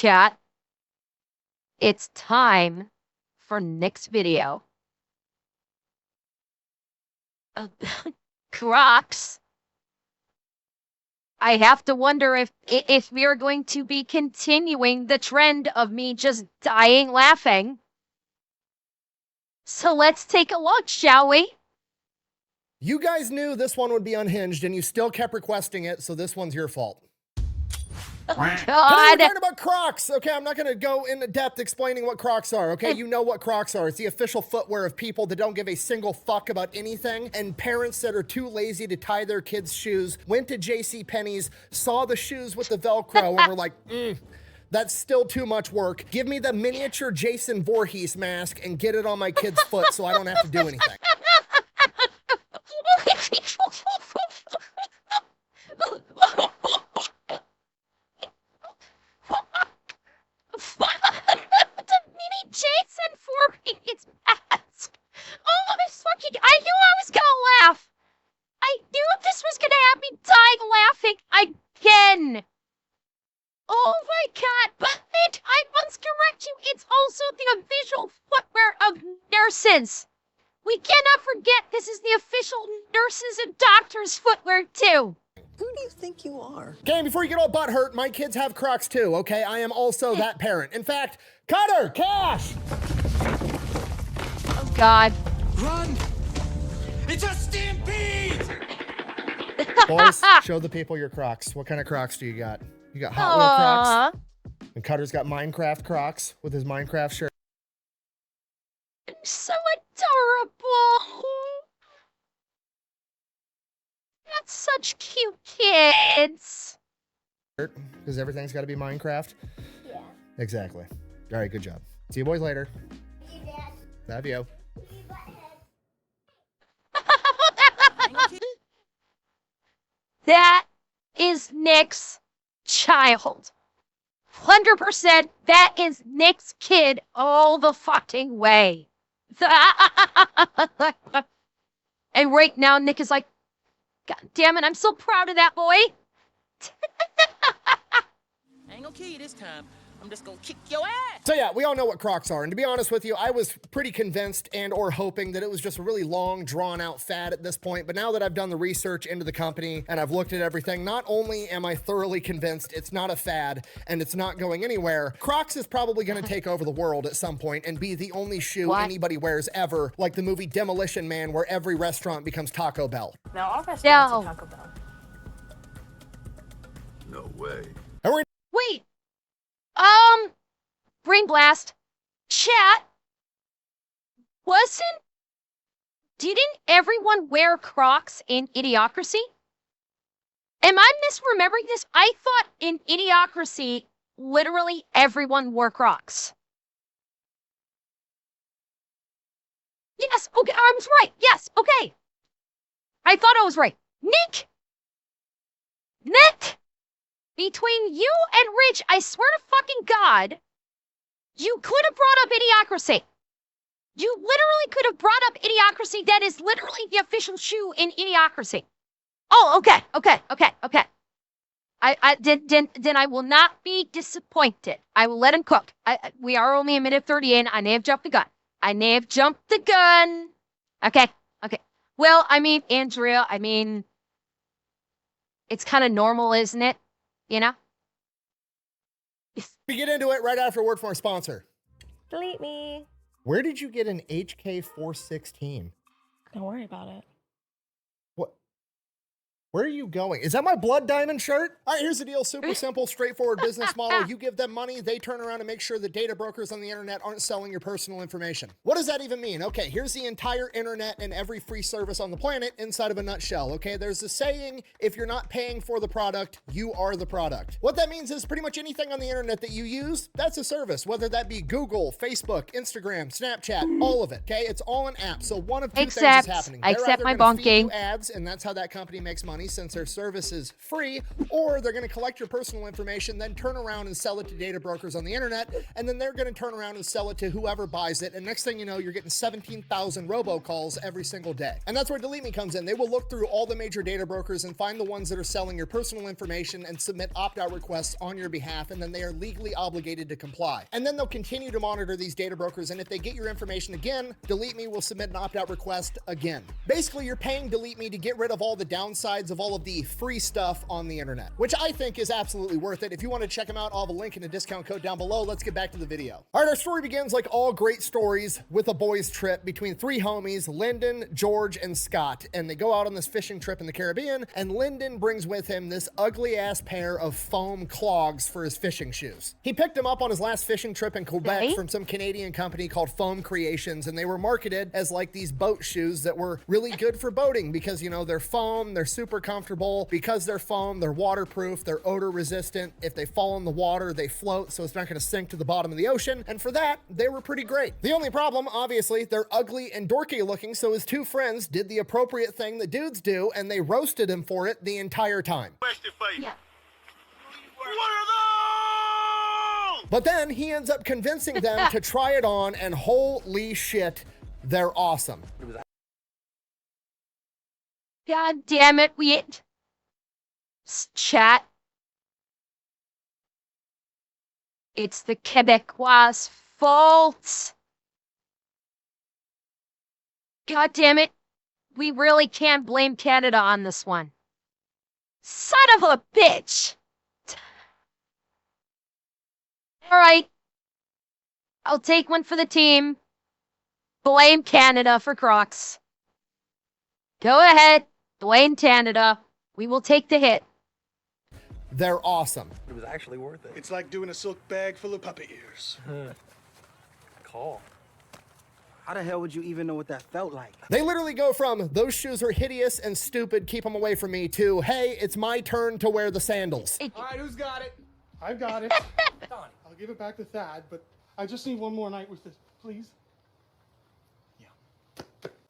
chat. It's time for next video. Crocs. I have to wonder if we are going to be continuing the trend of me just dying laughing. So let's take a look, shall we? You guys knew this one would be unhinged, and you still kept requesting it, so this one's your fault. Oh, Today God. we're talking about Crocs, okay? I'm not going to go into depth explaining what Crocs are, okay? You know what Crocs are. It's the official footwear of people that don't give a single fuck about anything, and parents that are too lazy to tie their kids' shoes, went to JCPenney's, saw the shoes with the Velcro, and were like, that's still too much work. Give me the miniature Jason Voorhees mask and get it on my kid's foot so I don't have to do anything. Jason Voorhees mask. Oh, this fucking, I knew I was gonna laugh. I knew this was gonna have me dying laughing again. Oh my God, but I must correct you. It's also the official footwear of nurses. We cannot forget this is the official nurses and doctors footwear too. Who do you think you are? Okay, before you get all butthurt, my kids have Crocs too, okay? I am also that parent. In fact, Cutter, Cash! Oh God. Run! It's a stampede! Boys, show the people your Crocs. What kind of Crocs do you got? You got Hot Wheel Crocs? And Cutter's got Minecraft Crocs with his Minecraft shirt. So adorable. That's such cute kids. Because everything's got to be Minecraft? Yeah. Exactly. All right, good job. See you boys later. See you, Dad. Love you. That is Nick's child. 100% that is Nick's kid all the fucking way. And right now Nick is like, God damn it, I'm so proud of that boy. I ain't gonna kill you this time. I'm just gonna kick your ass. So yeah, we all know what Crocs are. And to be honest with you, I was pretty convinced and or hoping that it was just a really long, drawn out fad at this point. But now that I've done the research into the company and I've looked at everything, not only am I thoroughly convinced it's not a fad and it's not going anywhere, Crocs is probably gonna take over the world at some point and be the only shoe anybody wears ever, like the movie Demolition Man, where every restaurant becomes Taco Bell. Now all restaurants are Taco Bell. No way. Wait. Brain blast. Chat. Didn't everyone wear Crocs in Idiocracy? Am I misremembering this? I thought in Idiocracy, literally everyone wore Crocs. Yes, okay, I was right. Yes, okay. I thought I was right. Nick! Between you and Rich, I swear to fucking God, you could have brought up Idiocracy. You literally could have brought up Idiocracy. That is literally the official shoe in Idiocracy. Oh, okay. Then I will not be disappointed. I will let him cook. We are only a minute 30 in. I may have jumped the gun. Okay. Well, I mean, Andrea, it's kind of normal, isn't it? You know? We get into it right after a word from our sponsor. DeleteMe. Where did you get an HK416? Don't worry about it. What? Where are you going? Is that my blood diamond shirt? All right, here's the deal. Super simple, straightforward business model. You give them money, they turn around and make sure the data brokers on the internet aren't selling your personal information. What does that even mean? Okay, here's the entire internet and every free service on the planet inside of a nutshell, okay? There's a saying, if you're not paying for the product, you are the product. What that means is pretty much anything on the internet that you use, that's a service, whether that be Google, Facebook, Instagram, Snapchat, all of it, okay? It's all an app, so one of two things is happening. Except my bunking. Ads, and that's how that company makes money. money since their service is free, or they're going to collect your personal information, then turn around and sell it to data brokers on the internet, and then they're going to turn around and sell it to whoever buys it. And next thing you know, you're getting 17,000 robocalls every single day. And that's where DeleteMe comes in. They will look through all the major data brokers and find the ones that are selling your personal information and submit opt-out requests on your behalf, and then they are legally obligated to comply. And then they'll continue to monitor these data brokers, and if they get your information again, DeleteMe will submit an opt-out request again. Basically, you're paying DeleteMe to get rid of all the downsides of all of the free stuff on the internet, which I think is absolutely worth it. If you want to check them out, I'll have a link and a discount code down below. Let's get back to the video. All right, our story begins like all great stories with a boys trip between three homies, Lyndon, George, and Scott, and they go out on this fishing trip in the Caribbean, and Lyndon brings with him this ugly ass pair of foam clogs for his fishing shoes. He picked them up on his last fishing trip in Quebec from some Canadian company called Foam Creations, and they were marketed as like these boat shoes that were really good for boating because, you know, they're foam, they're super comfortable. Because they're foam, they're waterproof, they're odor resistant. If they fall in the water, they float, so it's not going to sink to the bottom of the ocean. And for that, they were pretty great. The only problem, obviously, they're ugly and dorky looking, so his two friends did the appropriate thing that dudes do, and they roasted him for it the entire time. Question for you. Yeah. What are those? But then he ends up convincing them to try it on, and holy shit, they're awesome. God damn it, chat. It's the Quebecois' fault. God damn it. We really can't blame Canada on this one. Son of a bitch. All right. I'll take one for the team. Blame Canada for Crocs. Go ahead. Blame Canada. We will take the hit. They're awesome. It was actually worth it. It's like doing a silk bag full of puppy ears. Call. How the hell would you even know what that felt like? They literally go from, those shoes are hideous and stupid, keep them away from me, to, hey, it's my turn to wear the sandals. All right, who's got it? I've got it. I'll give it back to Thad, but I just need one more night with this, please.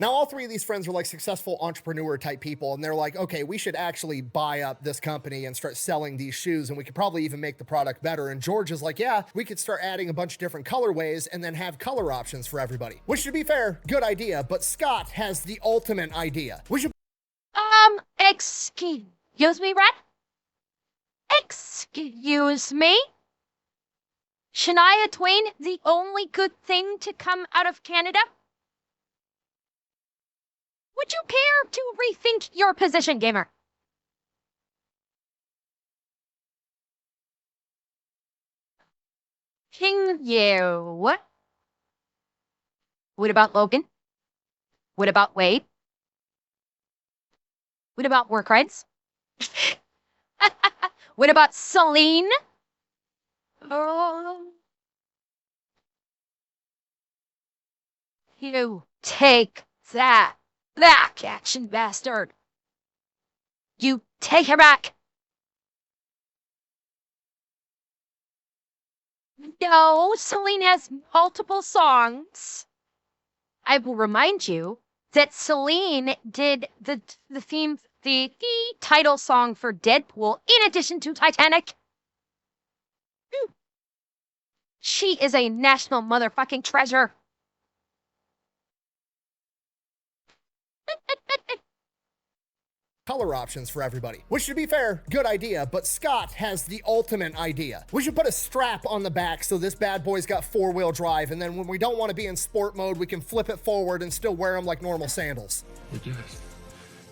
Now, all three of these friends are like successful entrepreneur type people, and they're like, okay, we should actually buy up this company and start selling these shoes, and we could probably even make the product better. And George is like, yeah, we could start adding a bunch of different colorways and then have color options for everybody. Which, to be fair, good idea, but Scott has the ultimate idea. We should... Excuse me, Red? Excuse me? Shania Twain, the only good thing to come out of Canada? Would you care to rethink your position, gamer? King you. What about Logan? What about Wade? What about work rights? What about Celine? You take that back, action bastard. You take her back. No, Celine has multiple songs. I will remind you that Celine did the theme, the title song for Deadpool in addition to Titanic. She is a national motherfucking treasure. color options for everybody. Which, to be fair, good idea, but Scott has the ultimate idea. We should put a strap on the back so this bad boy's got four-wheel drive, and then when we don't want to be in sport mode, we can flip it forward and still wear them like normal sandals. You did.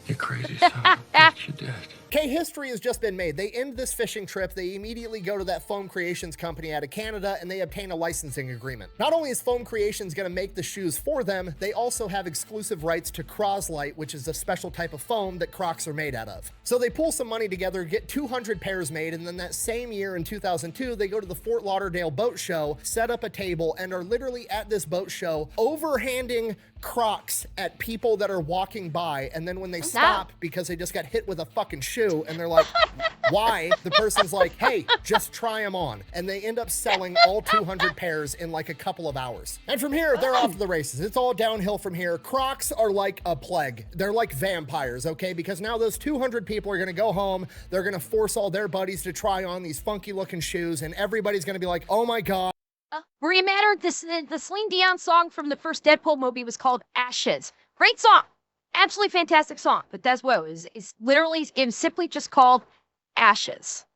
You crazy son of a bitch, you did. Okay, history has just been made. They end this fishing trip, they immediately go to that Foam Creations company out of Canada, and they obtain a licensing agreement. Not only is Foam Creations gonna make the shoes for them, they also have exclusive rights to Croslite, which is a special type of foam that Crocs are made out of. So they pull some money together, get 200 pairs made, and then that same year in 2002, they go to the Fort Lauderdale boat show, set up a table, and are literally at this boat show overhanding Crocs at people that are walking by, and then when they stop because they just got hit with a fucking shoe and they're like, why? The person's like, hey, just try them on. And they end up selling all 200 pairs in like a couple of hours. And from here, they're off to the races. It's all downhill from here. Crocs are like a plague. They're like vampires, okay? Because now those 200 people are gonna go home, they're gonna force all their buddies to try on these funky looking shoes, and everybody's gonna be like, oh my God. Rematter, the Celine Dion song from the first Deadpool movie was called Ashes. Great song. Absolutely fantastic song. But that's what it is. It's literally, it's simply just called Ashes.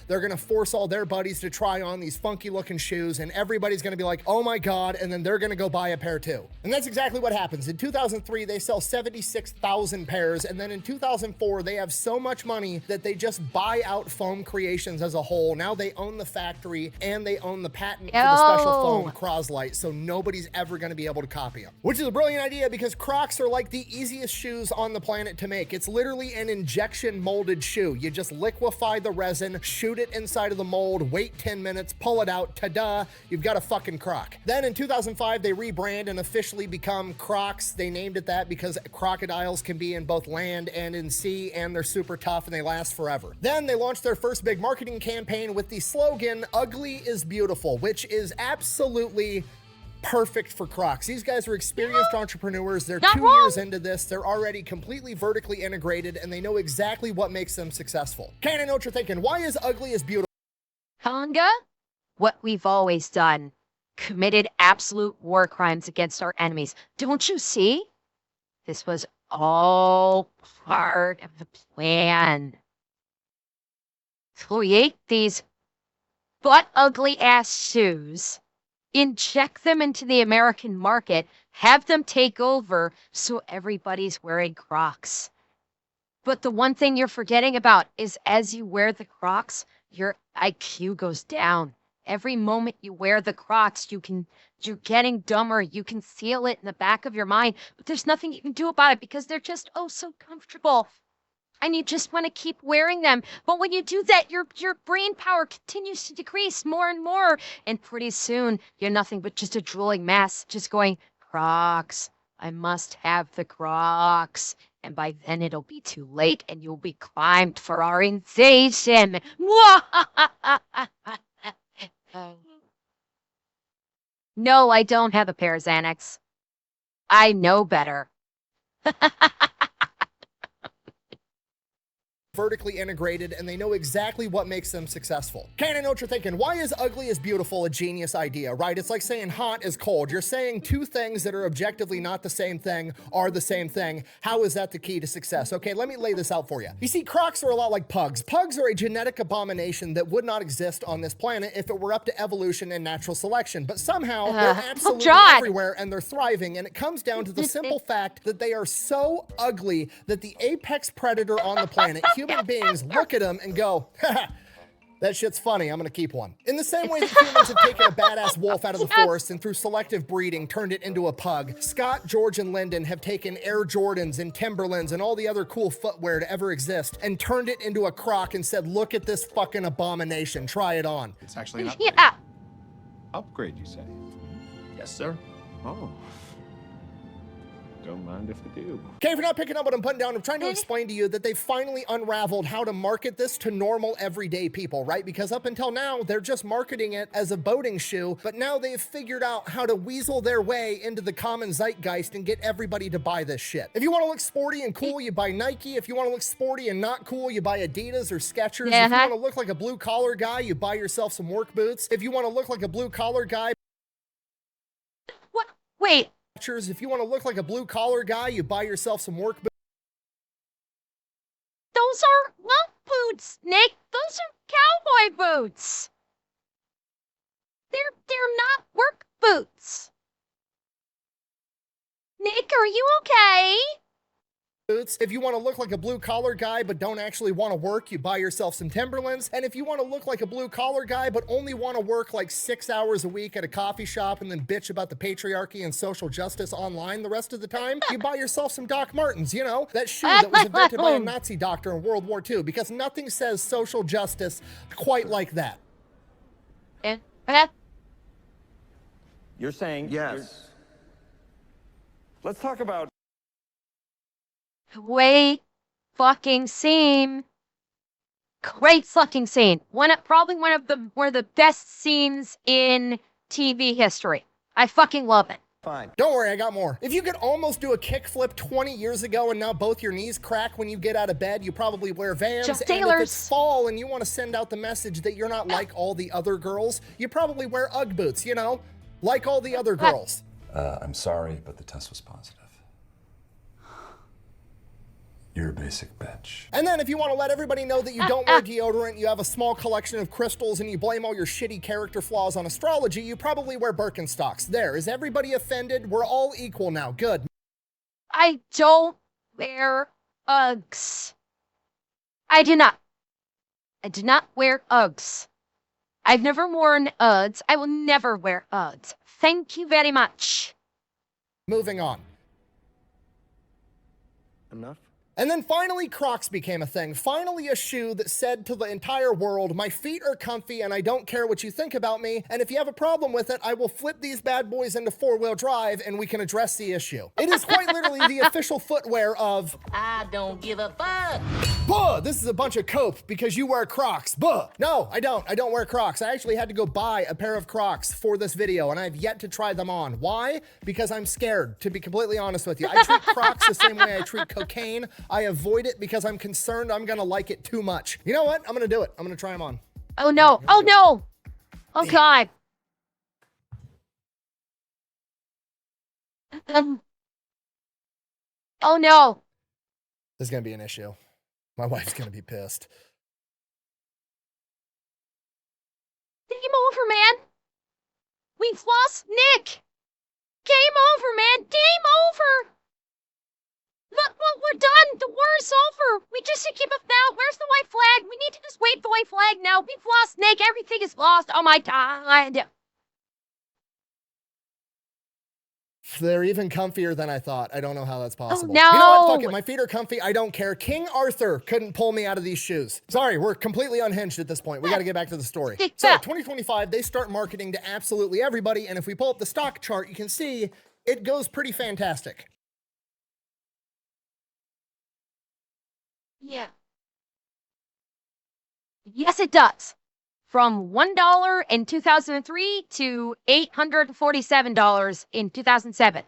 They're gonna force all their buddies to try on these funky looking shoes, and everybody's gonna be like, oh my God, and then they're gonna go buy a pair too. And that's exactly what happens. In 2003, they sell 76,000 pairs, and then in 2004, they have so much money that they just buy out Foam Creations as a whole. Now they own the factory, and they own the patent for the special foam Croslite, so nobody's ever gonna be able to copy them. Which is a brilliant idea, because Crocs are like the easiest shoes on the planet to make. It's literally an injection molded shoe. You just liquefy the resin, shoot it inside of the mold, wait 10 minutes, pull it out, ta-da, you've got a fucking Croc. Then in 2005, they rebrand and officially become Crocs. They named it that because crocodiles can be in both land and in sea, and they're super tough and they last forever. Then they launched their first big marketing campaign with the slogan, "Ugly is beautiful," which is absolutely perfect for Crocs. These guys are experienced entrepreneurs. They're 2 years into this. They're already completely vertically integrated, and they know exactly what makes them successful. Okay, I know what you're thinking. Why is ugly is beautiful? Conga, what we've always done. Committed absolute war crimes against our enemies. Don't you see? This was all part of the plan. Create these butt ugly ass shoes, inject them into the American market, have them take over so everybody's wearing Crocs. But the one thing you're forgetting about is as you wear the Crocs, your IQ goes down. Every moment you wear the Crocs, you're getting dumber. You can feel it in the back of your mind, but there's nothing you can do about it because they're just, oh, so comfortable. And you just want to keep wearing them. But when you do that, your brain power continues to decrease more and more. And pretty soon, you're nothing but just a drooling mess, just going, Crocs, I must have the Crocs. And by then, it'll be too late, and you'll be climbed for our invasion. No, I don't have a pair of Xanax. I know better. Vertically integrated, and they know exactly what makes them successful. Okay, I know what you're thinking. Why is ugly is beautiful a genius idea, right? It's like saying hot is cold. You're saying two things that are objectively not the same thing are the same thing. How is that the key to success? Okay, let me lay this out for you. You see, Crocs are a lot like pugs. Pugs are a genetic abomination that would not exist on this planet if it were up to evolution and natural selection. But somehow they're absolutely everywhere, and they're thriving. And it comes down to the simple fact that they are so ugly that the apex predator on the planet, human beings, look at them and go, haha, that shit's funny, I'm gonna keep one. In the same way that humans have taken a badass wolf out of the forest and through selective breeding turned it into a pug, Scott, George, and Lyndon have taken Air Jordans and Timberlands and all the other cool footwear to ever exist and turned it into a Croc and said, look at this fucking abomination, try it on. It's actually an Yeah. upgrade, you say? Yes, sir. Oh. Don't mind if I do. Okay, if you're not picking up what I'm putting down, I'm trying to explain to you that they've finally unraveled how to market this to normal everyday people, right? Because up until now, they're just marketing it as a boating shoe, but now they've figured out how to weasel their way into the common zeitgeist and get everybody to buy this shit. If you want to look sporty and cool, you buy Nike. If you want to look sporty and not cool, you buy Adidas or Skechers. If you want to look like a blue collar guy, you buy yourself some work boots. If you want to look like a blue collar guy, What? Wait. if you want to look like a blue collar guy, you buy yourself some work boots. Those are lump boots, Nick. Those are cowboy boots. They're not work boots. Nick, are you okay? If you want to look like a blue collar guy but don't actually want to work, you buy yourself some Timberlands. And if you want to look like a blue collar guy but only want to work like 6 hours a week at a coffee shop and then bitch about the patriarchy and social justice online the rest of the time, you buy yourself some Doc Martens, you know, that shoe that was invented by a Nazi doctor in World War II, because nothing says social justice quite like that. Okay. You're saying Yes. Let's talk about Great fucking scene. Great fucking scene. Probably one of the best scenes in TV history. I fucking love it. Fine. Don't worry, I got more. If you could almost do a kickflip 20 years ago and now both your knees crack when you get out of bed, you probably wear Vans. Just and if Taylors. it's fall and you want to send out the message that you're not like all the other girls, you probably wear Ugg boots, you know? Like all the other girls. I'm sorry, but the test was positive. You're a basic bitch. And then if you want to let everybody know that you don't wear deodorant, you have a small collection of crystals, and you blame all your shitty character flaws on astrology, you probably wear Birkenstocks. There, is everybody offended? We're all equal now. Good. I don't wear Uggs. I do not. I do not wear Uggs. I've never worn Uggs. I will never wear Uggs. Thank you very much. Moving on. Enough? And then finally, Crocs became a thing. Finally, a shoe that said to the entire world, my feet are comfy and I don't care what you think about me. And if you have a problem with it, I will flip these bad boys into four-wheel drive and we can address the issue. It is quite literally the official footwear of... I don't give a fuck. Buh! This is a bunch of cope because you wear Crocs. Buh! No, I don't. I don't wear Crocs. I actually had to go buy a pair of Crocs for this video and I've yet to try them on. Why? Because I'm scared, to be completely honest with you. I treat Crocs the same way I treat cocaine. I avoid it because I'm concerned I'm gonna like it too much. You know what? I'm gonna do it. I'm gonna try them on. Oh no. Oh no. Oh God. Oh no. This is gonna be an issue. My wife's gonna be pissed. Game over, man. We've lost Nick. Game over, man. Game over. Look, we're done. The war is over. We just need to keep up now. Where's the white flag? We need to just wave the white flag now. We've lost Nick. Everything is lost. Oh my God. They're even comfier than I thought. I don't know how that's possible. no. You know what? Fuck it. My feet are comfy. I don't care. King Arthur couldn't pull me out of these shoes. Sorry, we're completely unhinged at this point. We got to get back to the story. So 2025, they start marketing to absolutely everybody. And if we pull up the stock chart, you can see it goes pretty fantastic. Yeah. Yes, it does. From $1 in 2003 to $847 in 2007.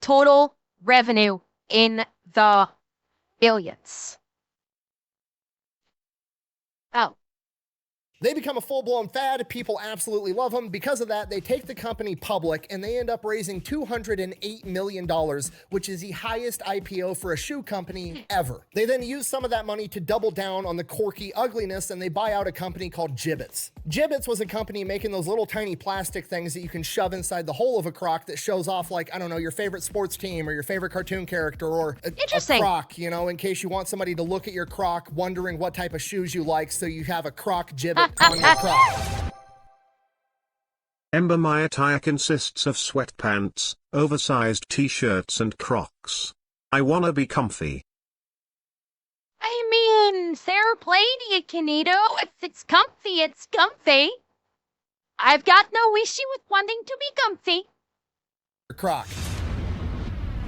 Total revenue in the billions. Oh. They become a full-blown fad. People absolutely love them. Because of that, they take the company public and they end up raising $208 million, which is the highest IPO for a shoe company ever. They then use some of that money to double down on the quirky ugliness and they buy out a company called Jibbitz. Jibbitz was a company making those little tiny plastic things that you can shove inside the hole of a Croc that shows off, like, I don't know, your favorite sports team or your favorite cartoon character or a Croc, you know, in case you want somebody to look at your Croc wondering what type of shoes you like, so you have a Croc Jibbit on your Croc. Ember, my attire consists of sweatpants, oversized t-shirts and Crocs. I wanna be comfy. I mean, fair play to you, Kanito. If it's comfy, it's comfy. I've got no issue with wanting to be comfy. Croc.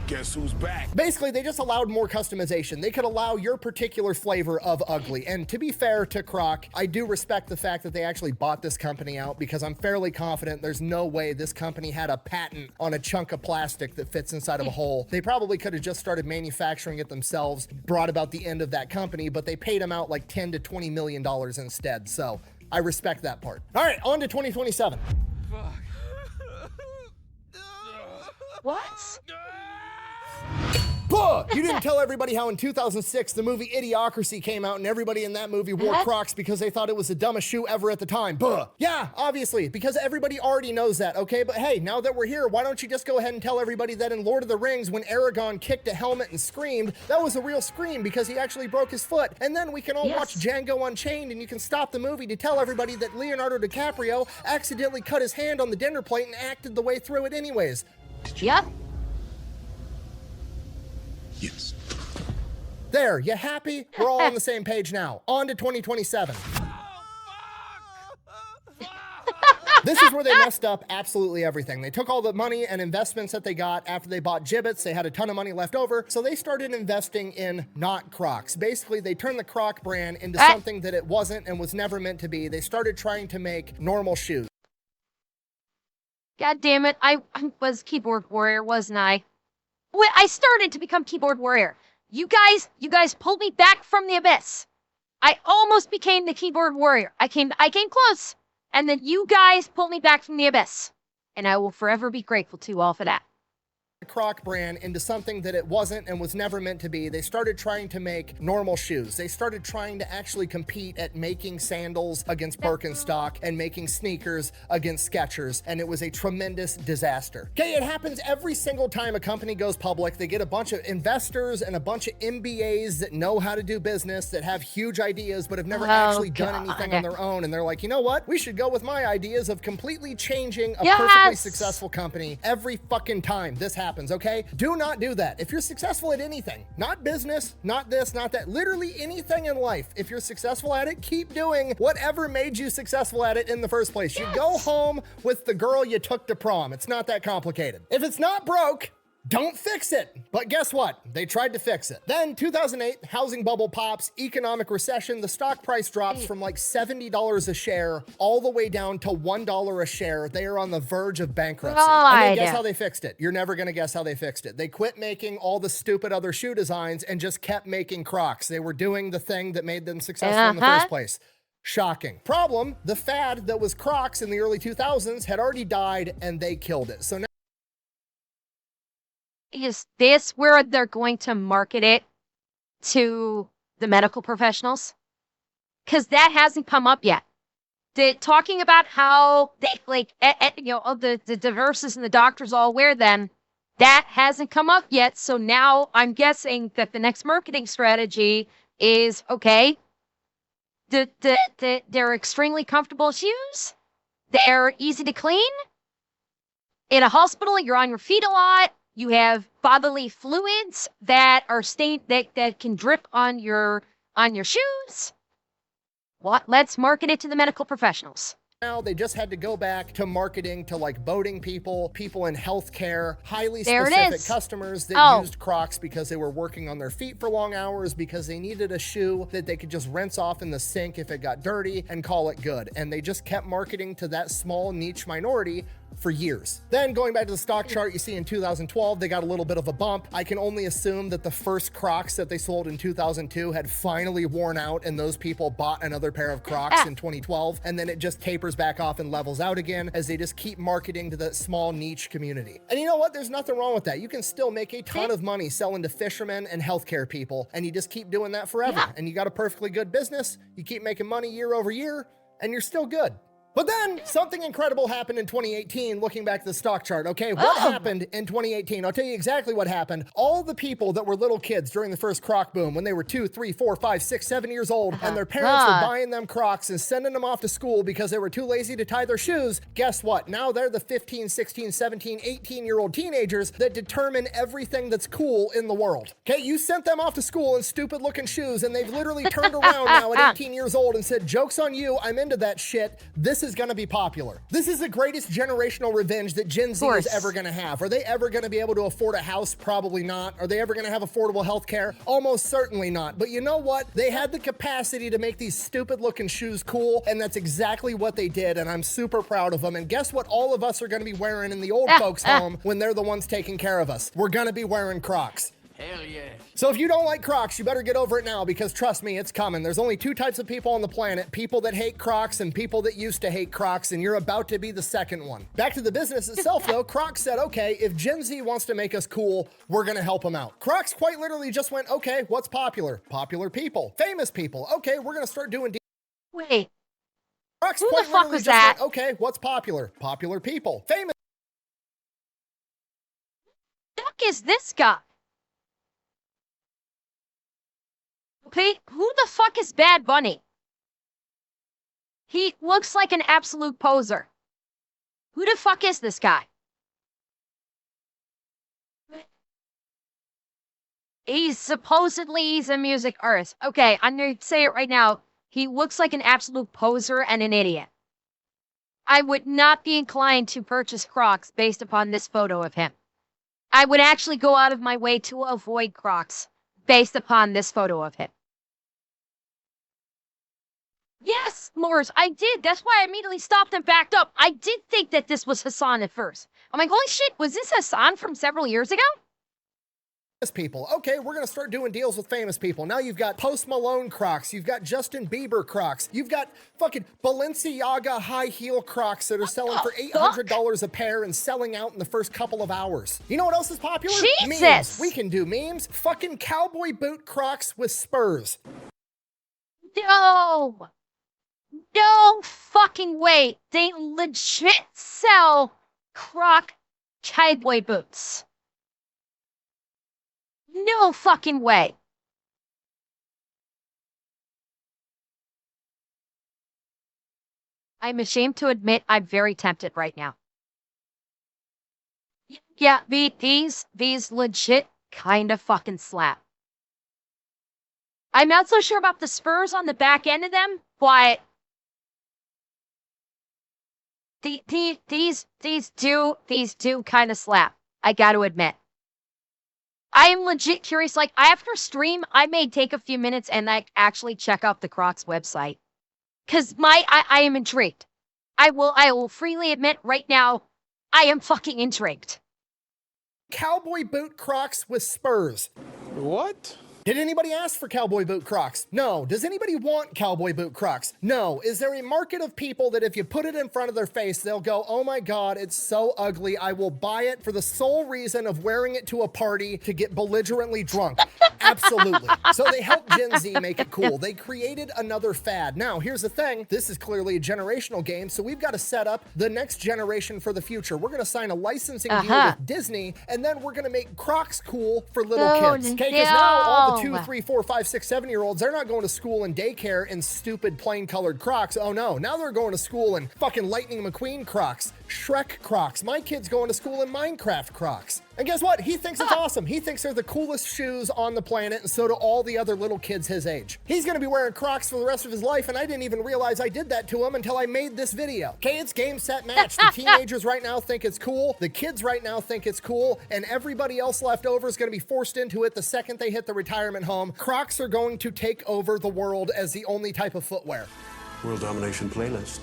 Guess who's back? Basically, they just allowed more customization. They could allow your particular flavor of ugly. And to be fair to Croc, I do respect the fact that they actually bought this company out because I'm fairly confident there's no way this company had a patent on a chunk of plastic that fits inside of a hole. They probably could have just started manufacturing it themselves, brought about the end of that company, but they paid them out like $10 to $20 million instead. So I respect that part. All right, on to 2027. What? Buh! You didn't tell everybody how in 2006 the movie Idiocracy came out and everybody in that movie wore Crocs because they thought it was the dumbest shoe ever at the time. Buh! Yeah, obviously, because everybody already knows that, okay? But hey, now that we're here, why don't you just go ahead and tell everybody that in Lord of the Rings, when Aragorn kicked a helmet and screamed, that was a real scream because he actually broke his foot. And then we can all watch Django Unchained and you can stop the movie to tell everybody that Leonardo DiCaprio accidentally cut his hand on the dinner plate and acted the way through it anyways. Yep. Yes. There, you happy? We're all on the same page now. On to 2027. This is where they messed up absolutely everything. They took all the money and investments that they got after they bought Jibbitz. They had a ton of money left over, so they started investing in not Crocs. Basically, they turned the Croc brand into something that it wasn't and was never meant to be. They started trying to make normal shoes. God damn it. I was keyboard warrior, wasn't I? Well, I started to become keyboard warrior. You guys pulled me back from the abyss. I almost became the keyboard warrior. I came close. And then you guys pulled me back from the abyss. And I will forever be grateful to you all for that. Croc brand into something that it wasn't and was never meant to be. They started trying to make normal shoes. They started trying to actually compete at making sandals against Birkenstock and making sneakers against Skechers, and it was a tremendous disaster. Okay, it happens every single time a company goes public. They get a bunch of investors and a bunch of MBAs that know how to do business, that have huge ideas but have never actually done anything on their own, and they're like, you know what? We should go with my ideas of completely changing a perfectly successful company every fucking time this happens. Okay? Do not do that. If you're successful at anything, not business, not this, not that, literally anything in life, if you're successful at it, keep doing whatever made you successful at it in the first place. You go home with the girl you took to prom. It's not that complicated. If it's not broke, don't fix it. But guess what? They tried to fix it. Then 2008, housing bubble pops, economic recession, the stock price drops from like $70 a share all the way down to $1 a share. They are on the verge of bankruptcy. And then guess how they fixed it? You're never gonna guess how they fixed it. They quit making all the stupid other shoe designs and just kept making Crocs. They were doing the thing that made them successful in the first place. Shocking. Problem, the fad that was Crocs in the early 2000s had already died and they killed it. So now is this where they're going to market it to the medical professionals? Because that hasn't come up yet. They're talking about how they, like, the nurses and the doctors all wear them. That hasn't come up yet. So now I'm guessing that the next marketing strategy is, okay, they're extremely comfortable shoes. They're easy to clean. In a hospital, you're on your feet a lot. You have bodily fluids that are stained that can drip on your shoes. What? Let's market it to the medical professionals. Now they just had to go back to marketing to like boating people in healthcare, highly specific customers that used Crocs because they were working on their feet for long hours, because they needed a shoe that they could just rinse off in the sink if it got dirty and call it good. And they just kept marketing to that small niche minority for years. Then going back to the stock chart, you see in 2012, they got a little bit of a bump. I can only assume that the first Crocs that they sold in 2002 had finally worn out and those people bought another pair of Crocs in 2012. And then it just tapers back off and levels out again as they just keep marketing to that small niche community. And you know what? There's nothing wrong with that. You can still make a ton of money selling to fishermen and healthcare people, and you just keep doing that forever. And you got a perfectly good business. You keep making money year over year, and you're still good. But then something incredible happened in 2018, looking back at the stock chart. Okay, what happened in 2018? I'll tell you exactly what happened. All the people that were little kids during the first Croc boom, when they were 2, 3, 4, 5, 6, 7 years old, and their parents were buying them Crocs and sending them off to school because they were too lazy to tie their shoes, guess what? Now they're the 15, 16, 17, 18-year-old teenagers that determine everything that's cool in the world. Okay, you sent them off to school in stupid-looking shoes, and they've literally turned around now at 18 years old and said, joke's on you, I'm into that shit. This is gonna be popular. This is the greatest generational revenge that Gen Z is ever gonna have. Are they ever gonna be able to afford a house? Probably not. Are they ever gonna have affordable health care? Almost certainly not. But you know what? They had the capacity to make these stupid looking shoes cool, and that's exactly what they did, and I'm super proud of them. And guess what all of us are gonna be wearing in the old folks' home when they're the ones taking care of us? We're gonna be wearing Crocs. Hell yeah. So if you don't like Crocs, you better get over it now, because trust me, it's coming. There's only 2 types of people on the planet, people that hate Crocs and people that used to hate Crocs, and you're about to be the second one. Back to the business itself though, Crocs said, okay, if Gen Z wants to make us cool, we're gonna help them out. Crocs quite literally just went, okay, what's popular? Popular people, famous people. Okay, we're gonna start doing Wait. Crocs Who quite the fuck literally was just that? went, okay, what's popular? Popular people, famous. Fuck is this guy? Okay, who the fuck is Bad Bunny? He looks like an absolute poser. Who the fuck is this guy? He's a music artist. Okay, I'm gonna say it right now. He looks like an absolute poser and an idiot. I would not be inclined to purchase Crocs based upon this photo of him. I would actually go out of my way to avoid Crocs based upon this photo of him. Yes, Morris, I did. That's why I immediately stopped and backed up. I did think that this was Hassan at first. I'm like, holy shit, was this Hassan from several years ago? People. Okay, we're gonna start doing deals with famous people. Now you've got Post Malone Crocs, you've got Justin Bieber Crocs, you've got fucking Balenciaga high heel Crocs that are selling for $800 a pair and selling out in the first couple of hours. You know what else is popular? Jesus! Memes. We can do memes. Fucking cowboy boot Crocs with spurs. No! No fucking way. They legit sell Croc cowboy boots. No fucking way. I'm ashamed to admit I'm very tempted right now. Yeah, these legit kind of fucking slap. I'm not so sure about the spurs on the back end of them, but these do kind of slap. I got to admit. I am legit curious. Like, after stream, I may take a few minutes and like actually check out the Crocs website, cause I am intrigued. I will freely admit right now, I am fucking intrigued. Cowboy boot Crocs with spurs. What? Did anybody ask for cowboy boot Crocs? No. Does anybody want cowboy boot Crocs? No. Is there a market of people that if you put it in front of their face, they'll go, oh my God, it's so ugly. I will buy it for the sole reason of wearing it to a party to get belligerently drunk. Absolutely. So they helped Gen Z make it cool. They created another fad. Now, here's the thing. This is clearly a generational game, so we've got to set up the next generation for the future. We're going to sign a licensing deal with Disney, and then we're going to make Crocs cool for little kids. Okay, because now all the 2, 3, 4, 5, 6, 7-year-olds, they're not going to school and daycare in stupid plain colored Crocs. Oh no, now they're going to school in fucking Lightning McQueen Crocs, Shrek Crocs. My kid's going to school in Minecraft Crocs. And guess what? He thinks it's awesome. He thinks they're the coolest shoes on the planet, and so do all the other little kids his age. He's gonna be wearing Crocs for the rest of his life, and I didn't even realize I did that to him until I made this video. Okay, it's game, set, match. The teenagers right now think it's cool, the kids right now think it's cool, and everybody else left over is gonna be forced into it the second they hit the retirement home. Crocs are going to take over the world as the only type of footwear. World domination playlist.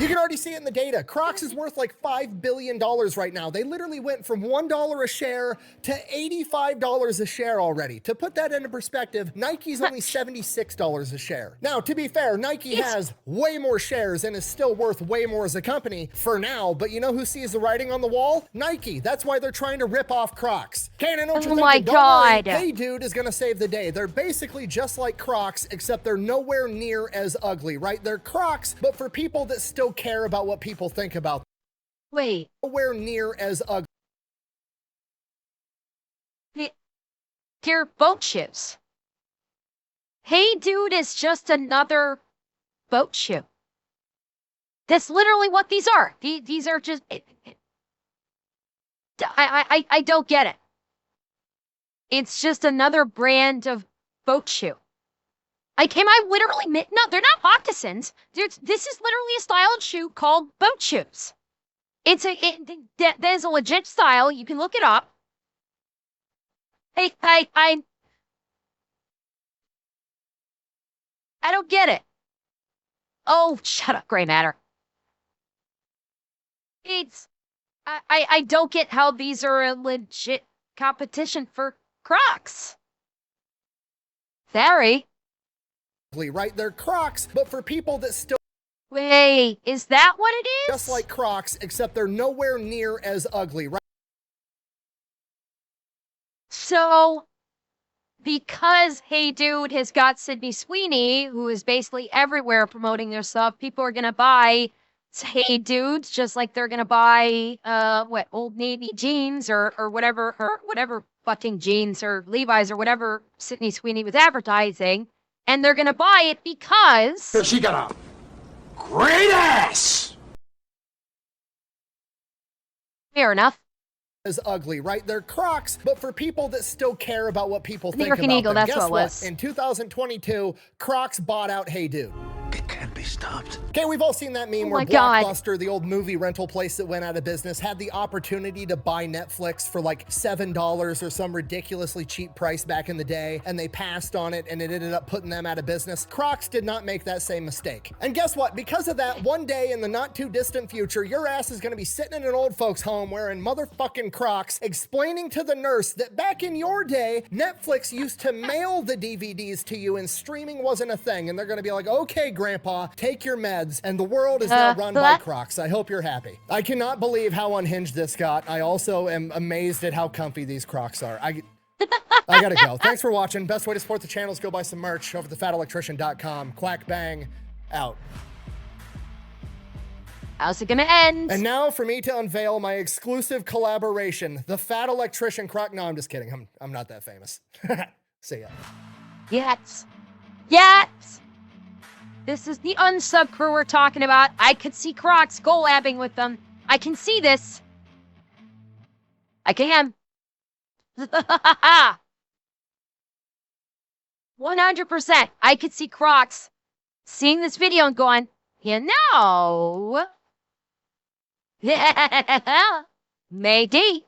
You can already see it in the data. Crocs is worth like $5 billion right now. They literally went from $1 a share to $85 a share already. To put that into perspective, Nike's only $76 a share. Now, to be fair, Nike has way more shares and is still worth way more as a company for now, but you know who sees the writing on the wall? Nike. That's why they're trying to rip off Crocs. Okay, and I know what you're thinking. My God. Don't worry, Hey Dude is gonna save the day. They're basically just like Crocs, except they're nowhere near as ugly, right? They're Crocs, but for people that still care about what people think about them. Wait. Nowhere near as ugly. They're boat shoes. Hey Dude is just another boat shoe. That's literally what these are. These are just... I don't get it. It's just another brand of boat shoe. I literally, no, they're not moccasins. This is literally a styled shoe called boat shoes. That is a legit style. You can look it up. I don't get it. Oh, shut up, gray matter. I don't get how these are a legit competition for Crocs. Sorry. Right? They're Crocs, but for people that still... Wait, is that what it is? Just like Crocs, except they're nowhere near as ugly, right? So, because Hey Dude has got Sydney Sweeney, who is basically everywhere promoting their stuff, people are gonna buy Hey Dudes just like they're gonna buy, Old Navy jeans or whatever fucking jeans or Levi's or whatever Sydney Sweeney was advertising. And they're gonna buy it because... She got a great ass! Fair enough. As ugly, right? They're Crocs, but for people that still care about what people think American about Eagle, them. that's Guess what it was. In 2022, Crocs bought out Hey Dude. It can be stopped. Okay, we've all seen that meme Oh where my God. Blockbuster, the old movie rental place that went out of business, had the opportunity to buy Netflix for like $7 or some ridiculously cheap price back in the day, and they passed on it, and it ended up putting them out of business. Crocs did not make that same mistake. And guess what? Because of that, one day in the not too distant future, your ass is gonna be sitting in an old folks home wearing motherfucking Crocs, explaining to the nurse that back in your day, Netflix used to mail the DVDs to you and streaming wasn't a thing. And they're gonna be like, okay, grandpa, take your meds. And the world is now run by Crocs. I hope you're happy. I cannot believe how unhinged this got. I also am amazed at how comfy these Crocs are. I gotta go. Thanks for watching. Best way to support the channel is go buy some merch over at thefatelectrician.com. Quack bang, out. How's it gonna end? And now for me to unveil my exclusive collaboration, the Fat Electrician Croc. No, I'm just kidding. I'm not that famous. See ya. Yes. Yes. This is the unsub crew we're talking about. I could see Crocs collabing with them. I can see this. I can. 100%. I could see Crocs seeing this video and going, you know, Mayday.